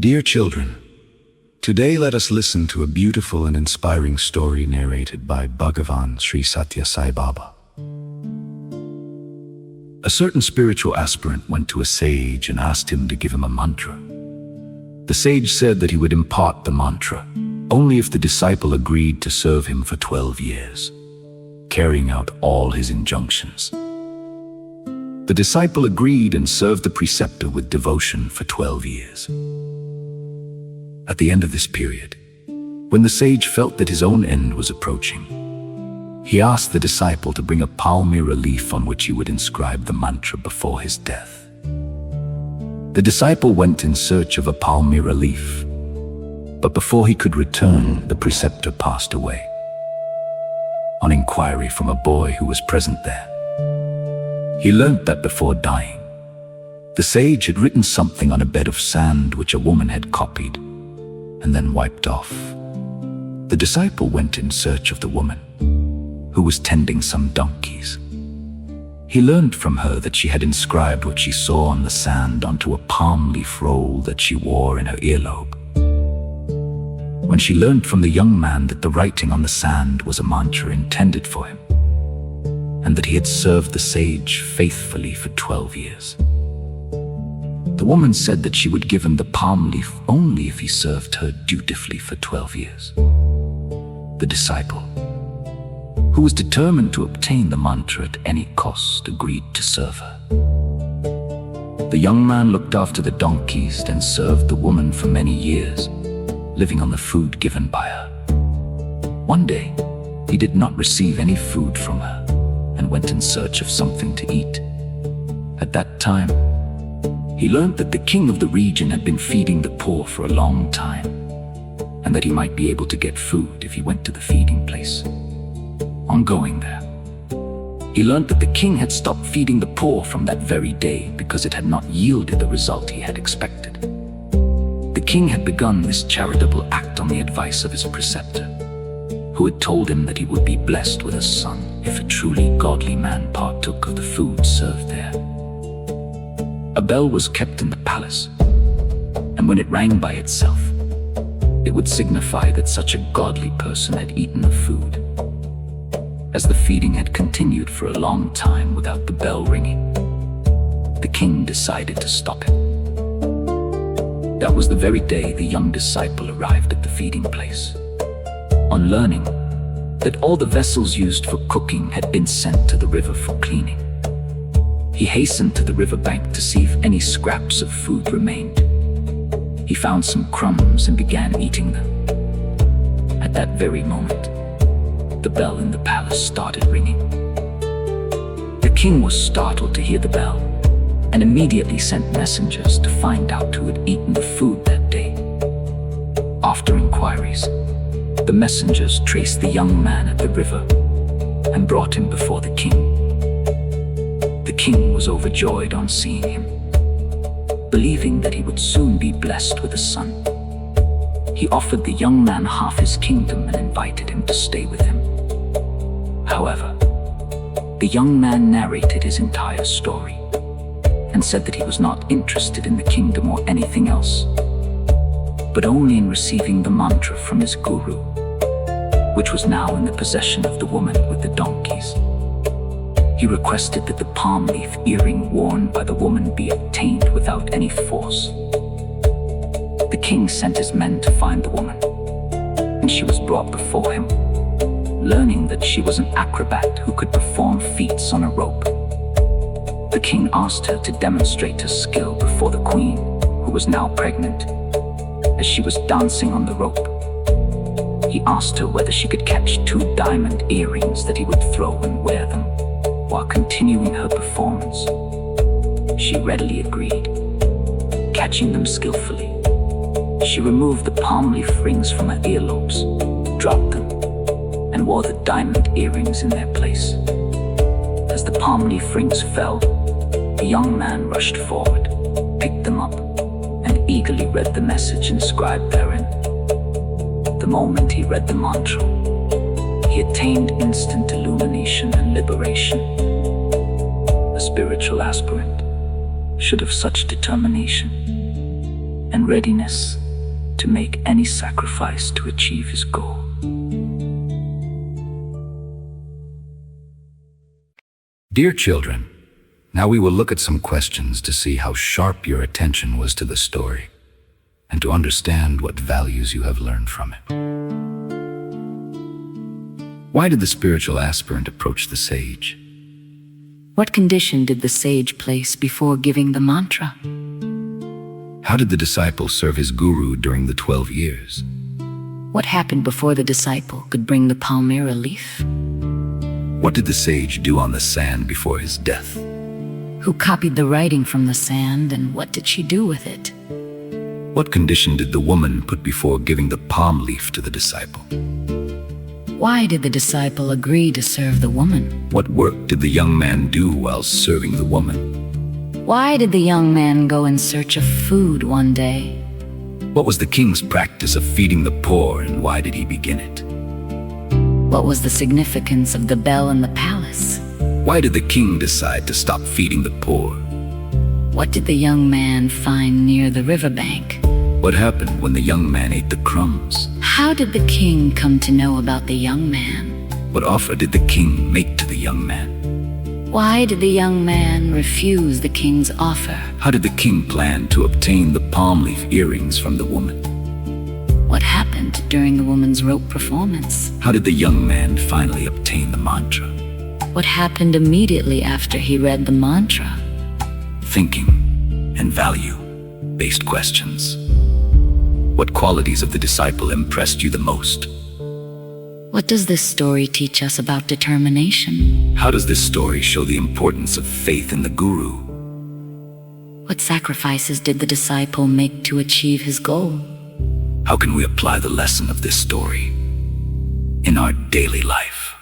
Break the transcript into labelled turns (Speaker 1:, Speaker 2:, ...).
Speaker 1: Dear children, today let us listen to a beautiful and inspiring story narrated by Bhagavan Sri Sathya Sai Baba. A certain spiritual aspirant went to a sage and asked him to give him a mantra. The sage said that he would impart the mantra only if the disciple agreed to serve him for 12 years, carrying out all his injunctions. The disciple agreed and served the preceptor with devotion for 12 years. At the end of this period, when the sage felt that his own end was approaching, he asked the disciple to bring a palm leaf on which he would inscribe the mantra before his death. The disciple went in search of a palm leaf, but before he could return, the preceptor passed away. On inquiry from a boy who was present there, he learnt that before dying, the sage had written something on a bed of sand which a woman had copied and then wiped off. The disciple went in search of the woman, who was tending some donkeys. He learned from her that she had inscribed what she saw on the sand onto a palm leaf roll that she wore in her earlobe. When she learned from the young man that the writing on the sand was a mantra intended for him, and that he had served the sage faithfully for 12 years, the woman said that she would give him the palm leaf only if he served her dutifully for 12 years. The disciple, who was determined to obtain the mantra at any cost, agreed to serve her. The young man looked after the donkeys and served the woman for many years, living on the food given by her. One day, he did not receive any food from her and went in search of something to eat. At that time, he learned that the king of the region had been feeding the poor for a long time, and that he might be able to get food if he went to the feeding place. On going there, he learned that the king had stopped feeding the poor from that very day because it had not yielded the result he had expected. The king had begun this charitable act on the advice of his preceptor, who had told him that he would be blessed with a son if a truly godly man partook of the food served there. A bell was kept in the palace, and when it rang by itself, it would signify that such a godly person had eaten the food. As the feeding had continued for a long time without the bell ringing, the king decided to stop it. That was the very day the young disciple arrived at the feeding place. On learning that all the vessels used for cooking had been sent to the river for cleaning, he hastened to the riverbank to see if any scraps of food remained. He found some crumbs and began eating them. At that very moment, the bell in the palace started ringing. The king was startled to hear the bell and immediately sent messengers to find out who had eaten the food that day. After inquiries, the messengers traced the young man at the river and brought him before the king. The king was overjoyed on seeing him, believing that he would soon be blessed with a son. He offered the young man half his kingdom and invited him to stay with him. However, the young man narrated his entire story and said that he was not interested in the kingdom or anything else, but only in receiving the mantra from his guru, which was now in the possession of the woman with the donkeys. He requested that the palm leaf earring worn by the woman be obtained without any force. The king sent his men to find the woman, and she was brought before him. Learning that she was an acrobat who could perform feats on a rope, the king asked her to demonstrate her skill before the queen, who was now pregnant. As she was dancing on the rope, he asked her whether she could catch 2 diamond earrings that he would throw and wear them while continuing her performance. She readily agreed. Catching them skillfully, she removed the palm leaf rings from her earlobes, dropped them, and wore the diamond earrings in their place. As the palm leaf rings fell, the young man rushed forward, picked them up, and eagerly read the message inscribed therein. The moment he read the mantra, he attained instant illumination and liberation. A spiritual aspirant should have such determination. and readiness to make any sacrifice to achieve his goal. Dear children, now we will look at some questions to see how sharp your attention was to the story and to understand what values you have learned from it. Why did the spiritual aspirant approach the sage?
Speaker 2: What condition did the sage place before giving the mantra?
Speaker 1: How did the disciple serve his guru during the 12 years?
Speaker 2: What happened before the disciple could bring the palmyra leaf?
Speaker 1: What did the sage do on the sand before his death?
Speaker 2: Who copied the writing from the sand, and what did she do with it?
Speaker 1: What condition did the woman put before giving the palm leaf to the disciple?
Speaker 2: Why did the disciple agree to serve the woman?
Speaker 1: What work did the young man do while serving the woman?
Speaker 2: Why did the young man go in search of food one day?
Speaker 1: What was the king's practice of feeding the poor, and why did he begin it?
Speaker 2: What was the significance of the bell in the palace?
Speaker 1: Why did the king decide to stop feeding the poor?
Speaker 2: What did the young man find near the riverbank?
Speaker 1: What happened when the young man ate the crumbs?
Speaker 2: How did the king come to know about the young man?
Speaker 1: What offer did the king make to the young man?
Speaker 2: Why did the young man refuse the king's offer?
Speaker 1: How did the king plan to obtain the palm leaf earrings from the woman?
Speaker 2: What happened during the woman's rope performance?
Speaker 1: How did the young man finally obtain the mantra?
Speaker 2: What happened immediately after he read the mantra?
Speaker 1: Thinking and value-based questions. What qualities of the disciple impressed you the most?
Speaker 2: What does this story teach us about determination?
Speaker 1: How does this story show the importance of faith in the guru?
Speaker 2: What sacrifices did the disciple make to achieve his goal?
Speaker 1: How can we apply the lesson of this story in our daily life?